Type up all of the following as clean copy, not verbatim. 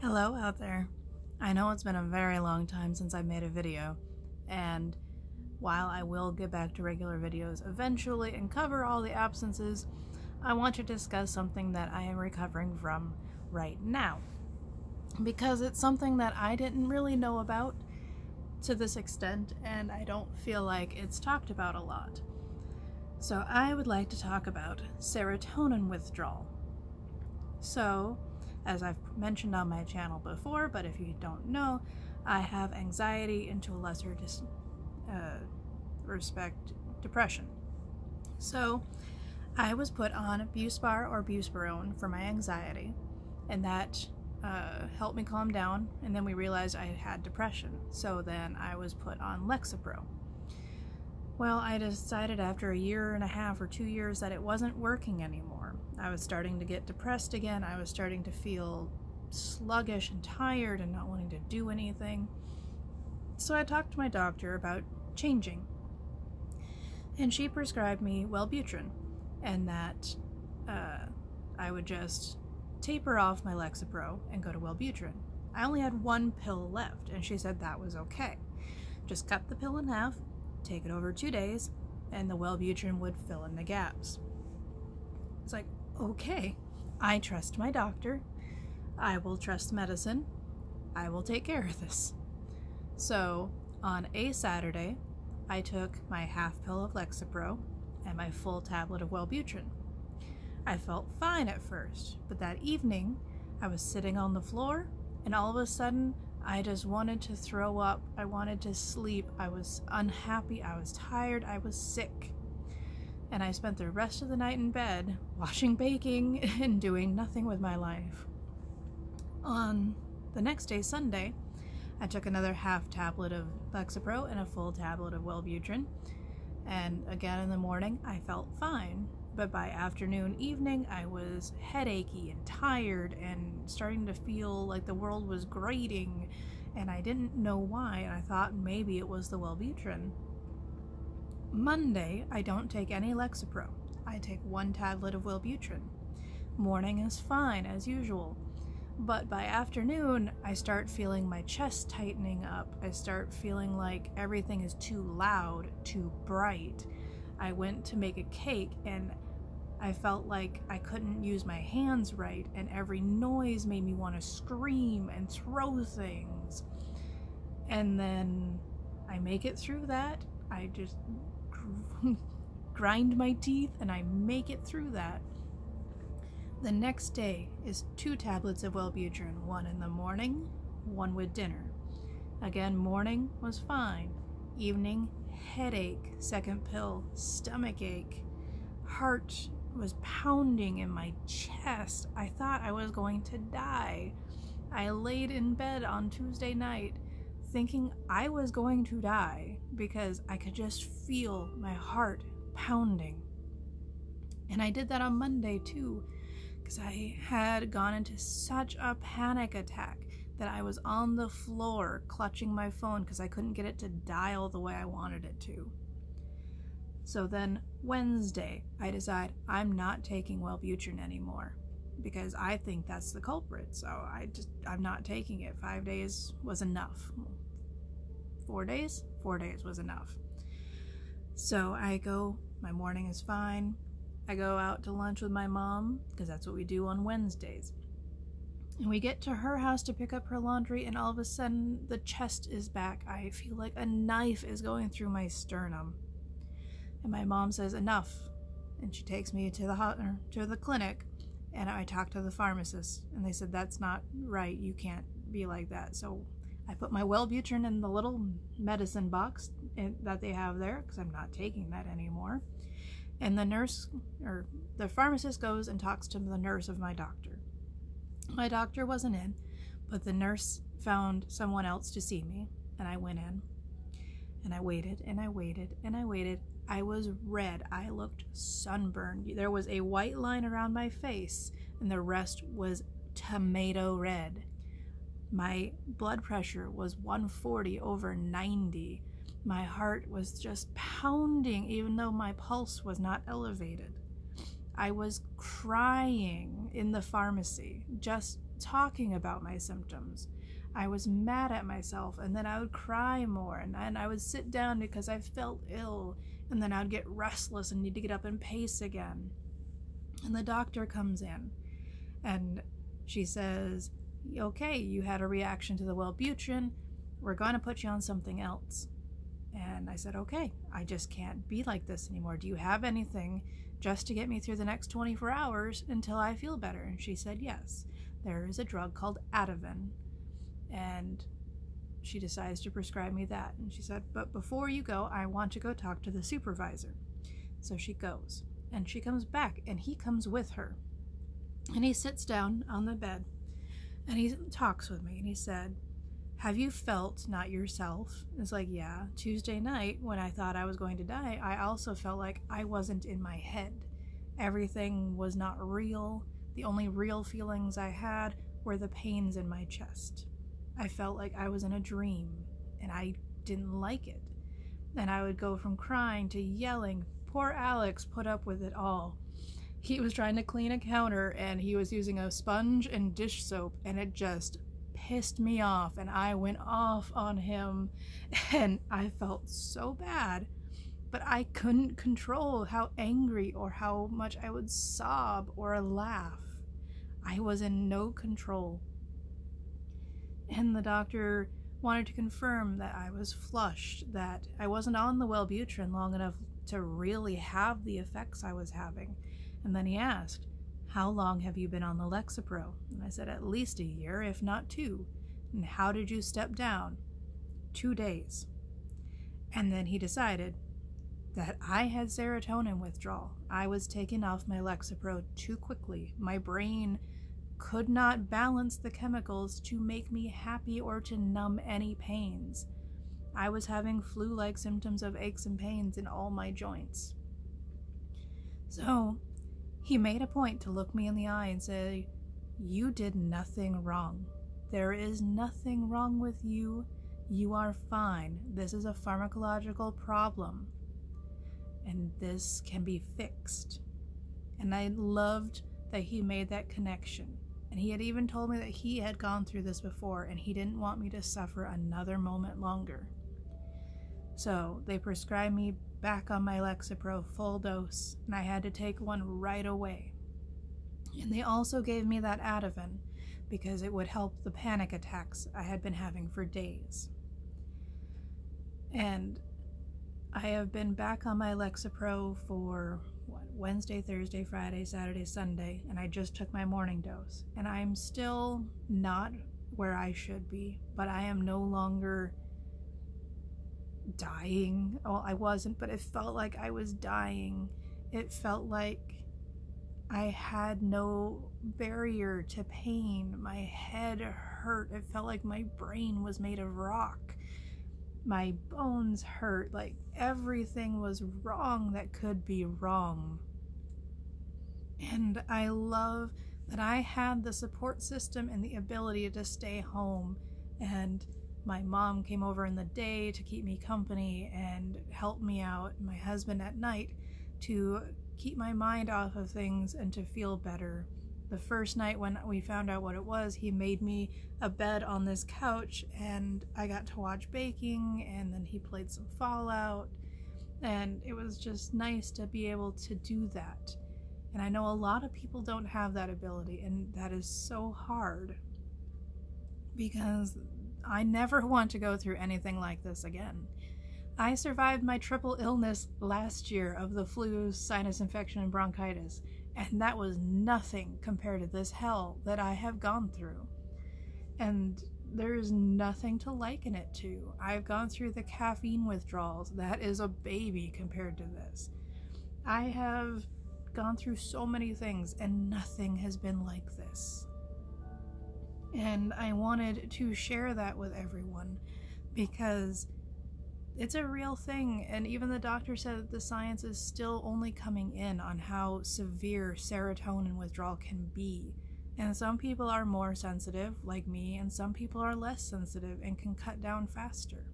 Hello out there. I know it's been a very long time since I've made a video, and while I will get back to regular videos eventually and cover all the absences, I want to discuss something that I am recovering from right now. Because it's something that I didn't really know about to this extent, and I don't feel like it's talked about a lot. So I would like to talk about serotonin withdrawal. So, as I've mentioned on my channel before, but if you don't know, I have anxiety and to a lesser respect, depression. So, I was put on Buspar or Buspirone for my anxiety, and that helped me calm down, and then we realized I had depression, so then I was put on Lexapro. Well, I decided after a year and a half or 2 years that it wasn't working anymore. I was starting to get depressed again. I was starting to feel sluggish and tired and not wanting to do anything. So I talked to my doctor about changing. And she prescribed me Wellbutrin, and that I would just taper off my Lexapro and go to Wellbutrin. I only had one pill left, and she said that was okay. Just cut the pill in half, take it over 2 days, and the Wellbutrin would fill in the gaps. It's like, okay, I trust my doctor. I will trust medicine. I will take care of this. So on a Saturday, I took my half pill of Lexapro and my full tablet of Wellbutrin. I felt fine at first, but that evening I was sitting on the floor and all of a sudden I just wanted to throw up. I wanted to sleep. I was unhappy. I was tired. I was sick. And I spent the rest of the night in bed, washing, baking, and doing nothing with my life. On the next day, Sunday, I took another half tablet of Lexapro and a full tablet of Wellbutrin. And again in the morning, I felt fine. But by afternoon, evening, I was headachy and tired and starting to feel like the world was grating, and I didn't know why, and I thought maybe it was the Wellbutrin. Monday, I don't take any Lexapro. I take one tablet of Wellbutrin. Morning is fine, as usual. But by afternoon, I start feeling my chest tightening up. I start feeling like everything is too loud, too bright. I went to make a cake, and I felt like I couldn't use my hands right, and every noise made me want to scream and throw things. And then I make it through that. I just grind my teeth and I make it through that. The next day is 2 tablets of Wellbutrin, one in the morning, one with dinner. Again, morning was fine. Evening, headache, second pill, stomach ache, heart was pounding in my chest. I thought I was going to die. I laid in bed on Tuesday night thinking I was going to die because I could just feel my heart pounding. And I did that on Monday too, because I had gone into such a panic attack that I was on the floor clutching my phone because I couldn't get it to dial the way I wanted it to. So then Wednesday, I decide I'm not taking Wellbutrin anymore because I think that's the culprit. So I'm not taking it. 5 days was enough. 4 days? 4 days was enough. So I go, my morning is fine. I go out to lunch with my mom because that's what we do on Wednesdays. And we get to her house to pick up her laundry, and all of a sudden the chest is back. I feel like a knife is going through my sternum. And my mom says, enough. And she takes me to the clinic, and I talk to the pharmacist, and they said, that's not right. You can't be like that. So I put my Wellbutrin in the little medicine box that they have there, because I'm not taking that anymore. And the pharmacist goes and talks to the nurse of my doctor. My doctor wasn't in, but the nurse found someone else to see me, and I went in. And I waited, and I waited, and I waited. I was red. I looked sunburned. There was a white line around my face, and the rest was tomato red. My blood pressure was 140/90. My heart was just pounding, even though my pulse was not elevated. I was crying in the pharmacy, just talking about my symptoms. I was mad at myself, and then I would cry more, and I would sit down because I felt ill, and then I'd get restless and need to get up and pace again. And the doctor comes in, and she says, okay, you had a reaction to the Wellbutrin. We're going to put you on something else. And I said, okay, I just can't be like this anymore. Do you have anything just to get me through the next 24 hours until I feel better? And she said, yes, there is a drug called Ativan. And she decides to prescribe me that. And she said, but before you go, I want to go talk to the supervisor. So she goes, and she comes back, and he comes with her. And he sits down on the bed, and he talks with me, and he said, have you felt not yourself? It's like, yeah, Tuesday night when I thought I was going to die, I also felt like I wasn't in my head. Everything was not real. The only real feelings I had were the pains in my chest. I felt like I was in a dream, and I didn't like it. And I would go from crying to yelling. Poor Alex put up with it all. He was trying to clean a counter, and he was using a sponge and dish soap, and it just pissed me off, and I went off on him, and I felt so bad, but I couldn't control how angry or how much I would sob or laugh. I was in no control. And the doctor wanted to confirm that I was flushed, that I wasn't on the Wellbutrin long enough to really have the effects I was having. And then he asked, how long have you been on the Lexapro? And I said, at least a year, if not 2. And how did you step down? 2 days. And then he decided that I had serotonin withdrawal. I was taking off my Lexapro too quickly. My brain could not balance the chemicals to make me happy or to numb any pains. I was having flu-like symptoms of aches and pains in all my joints. So he made a point to look me in the eye and say, you did nothing wrong. There is nothing wrong with you. You are fine. This is a pharmacological problem, and this can be fixed. And I loved that he made that connection. And he had even told me that he had gone through this before, and he didn't want me to suffer another moment longer. So they prescribed me back on my Lexapro full dose, and I had to take one right away. And they also gave me that Ativan because it would help the panic attacks I had been having for days. And I have been back on my Lexapro for Wednesday, Thursday, Friday, Saturday, Sunday, and I just took my morning dose. And I'm still not where I should be, but I am no longer dying. Well, I wasn't, but it felt like I was dying. It felt like I had no barrier to pain. My head hurt. It felt like my brain was made of rock. My bones hurt. Like everything was wrong that could be wrong. And I love that I had the support system and the ability to stay home. And my mom came over in the day to keep me company and help me out. My husband at night to keep my mind off of things and to feel better. The first night when we found out what it was, he made me a bed on this couch, and I got to watch baking, and then he played some Fallout, and it was just nice to be able to do that. And I know a lot of people don't have that ability, and that is so hard because I never want to go through anything like this again. I survived my triple illness last year of the flu, sinus infection, and bronchitis, and that was nothing compared to this hell that I have gone through. And there's nothing to liken it to. I've gone through the caffeine withdrawals. That is a baby compared to this. I have gone through so many things, and nothing has been like this. And I wanted to share that with everyone because it's a real thing, and even the doctor said that the science is still only coming in on how severe serotonin withdrawal can be. And some people are more sensitive, like me, and some people are less sensitive and can cut down faster.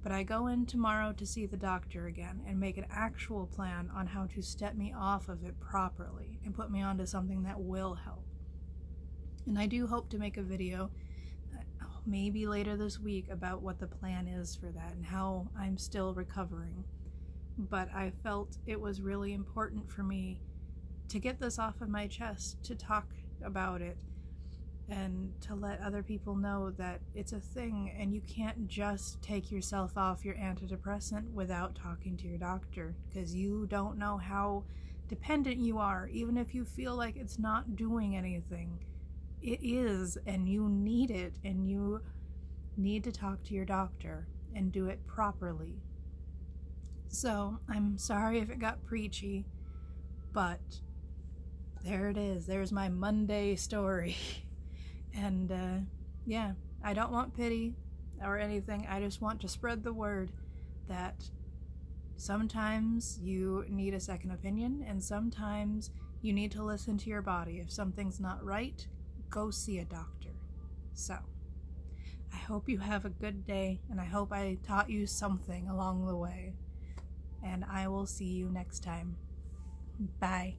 But I go in tomorrow to see the doctor again and make an actual plan on how to step me off of it properly and put me onto something that will help. And I do hope to make a video maybe later this week about what the plan is for that and how I'm still recovering. But I felt it was really important for me to get this off of my chest, to talk about it, and to let other people know that it's a thing and you can't just take yourself off your antidepressant without talking to your doctor, because you don't know how dependent you are. Even if you feel like it's not doing anything, it is, and you need it, and you need to talk to your doctor and do it properly. So I'm sorry if it got preachy, but there it is. There's my Monday story. And yeah, I don't want pity or anything. I just want to spread the word that sometimes you need a second opinion, and sometimes you need to listen to your body. If something's not right, go see a doctor. So I hope you have a good day, and I hope I taught you something along the way. And I will see you next time. Bye.